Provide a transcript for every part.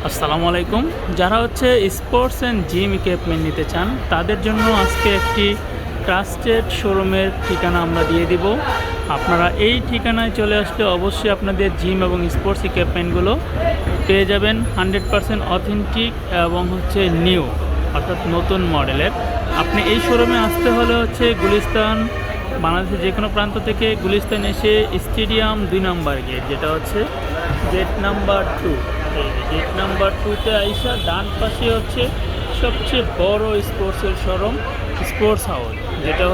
আসসালামু আলাইকুম। যারা স্পোর্টস অ্যান্ড জিম ইকুইপমেন্ট নিতে চান তাদের জন্য আজকে একটি ট্রাস্টেড শোরুমের ঠিকানা আমরা দিয়ে দিব। আপনারা এই ঠিকানায় চলে আসলে অবশ্যই আপনাদের জিম এবং স্পোর্টস ইকুইপমেন্টগুলো পেয়ে যাবেন 100% অথেন্টিক এবং নিউ, অর্থাৎ নতুন মডেলের। আপনি এই শোরুমে আসতে হলে গুলিস্তান, বাংলাদেশের যে কোনো প্রান্ত থেকে গুলিস্তান এসে স্টেডিয়াম 2 নম্বর গেট, যেটা গেট নাম্বার 2, গেট নাম্বার 2তে আইসা ডান পাশে সবচেয়ে বড় স্পোর্টসের শোরুম স্পোর্টস হাউস, যেটা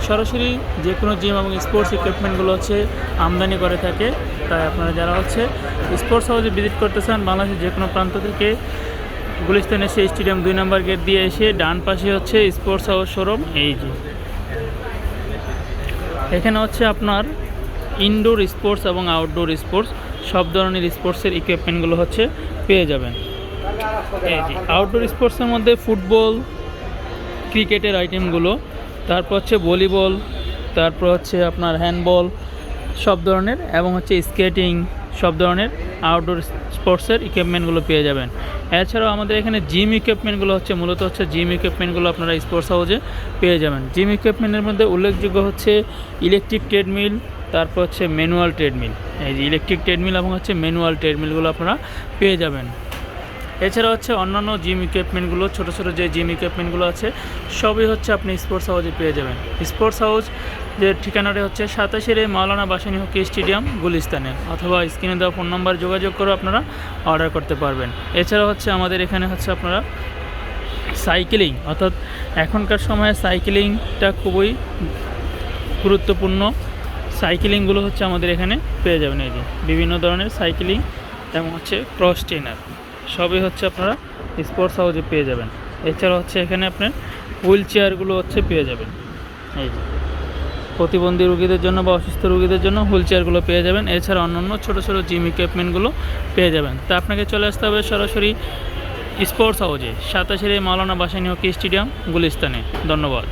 সরাসরি যে কোনো জিম এবং স্পোর্টস ইকুইপমেন্টগুলো আমদানি করে থাকে। তাই আপনারা যারা স্পোর্টস হাউসে ভিজিট করতে চান বাংলাদেশের যে কোনো প্রান্ত থেকে গুলিস্তান এসে স্টেডিয়াম 2 নম্বর গেট দিয়ে এসে ডান পাশে স্পোর্টস হাউস শোরুম। এই যে এখানে আপনার ইনডোর স্পোর্টস এবং আউটডোর স্পোর্টস সব ধরনের স্পোর্টসের ইকুইপমেন্টগুলো পেয়ে যাবেন। এই যে আউটডোর স্পোর্টসের মধ্যে ফুটবল, ক্রিকেটের আইটেমগুলো, তারপর ভলিবল, তারপর আপনার হ্যান্ডবল সব ধরনের, এবং স্কেটিং সব ধরনের আউটডোর স্পোর্টসের ইকুইপমেন্টগুলো পেয়ে যাবেন। এছাড়াও আমাদের এখানে জিম ইকুইপমেন্টগুলো মূলত জিম ইকুইপমেন্টগুলো আপনারা স্পোর্টস হাউসে পেয়ে যাবেন। জিম ইকুইপমেন্টের মধ্যে উল্লেখযোগ্য ইলেকট্রিক ট্রেডমিল, তারপর ম্যানুয়াল ট্রেডমিল। এই যে ইলেকট্রিক ট্রেডমিল এবং ম্যানুয়াল ট্রেডমিলগুলো আপনারা পেয়ে যাবেন। এছাড়া অন্যান্য জিম ইকুইপমেন্টগুলো, ছোটো ছোটো যে জিম ইকুইপমেন্টগুলো সবই আপনি স্পোর্টস হাউসে পেয়ে যাবেন। স্পোর্টস হাউস যে ঠিকানাটা 27 মাওলানা ভাসানী হকি স্টেডিয়াম গুলিস্তানে, অথবা স্ক্রিনে দেওয়া ফোন নাম্বার যোগাযোগ করে আপনারা অর্ডার করতে পারবেন। এছাড়া আমাদের এখানে আপনারা সাইকেলিং, অর্থাৎ এখনকার সময়ে সাইকেলিংটা খুবই গুরুত্বপূর্ণ। সাইকেলিংগুলো আমাদের এখানে পেয়ে যাবেন। এই যে বিভিন্ন ধরনের সাইকেলিং এবং ক্রস ট্রেনার সবই আপনারা স্পোর্টস হাউসে পেয়ে যাবেন। এছাড়া এখানে আপনার হুইল চেয়ারগুলো পেয়ে যাবেন। এই যে প্রতিবন্ধী রোগীদের জন্য বা অসুস্থ রোগীদের জন্য হুইল চেয়ারগুলো পেয়ে যাবেন। এছাড়া অন্যান্য ছোটো ছোটো জিম ইকুইপমেন্টগুলো পেয়ে যাবেন। তা আপনাকে চলে আসতে হবে সরাসরি স্পোর্টস হাউসে, 27 মাওলানা ভাসানী হকি স্টেডিয়াম গুলিস্তানে। ধন্যবাদ।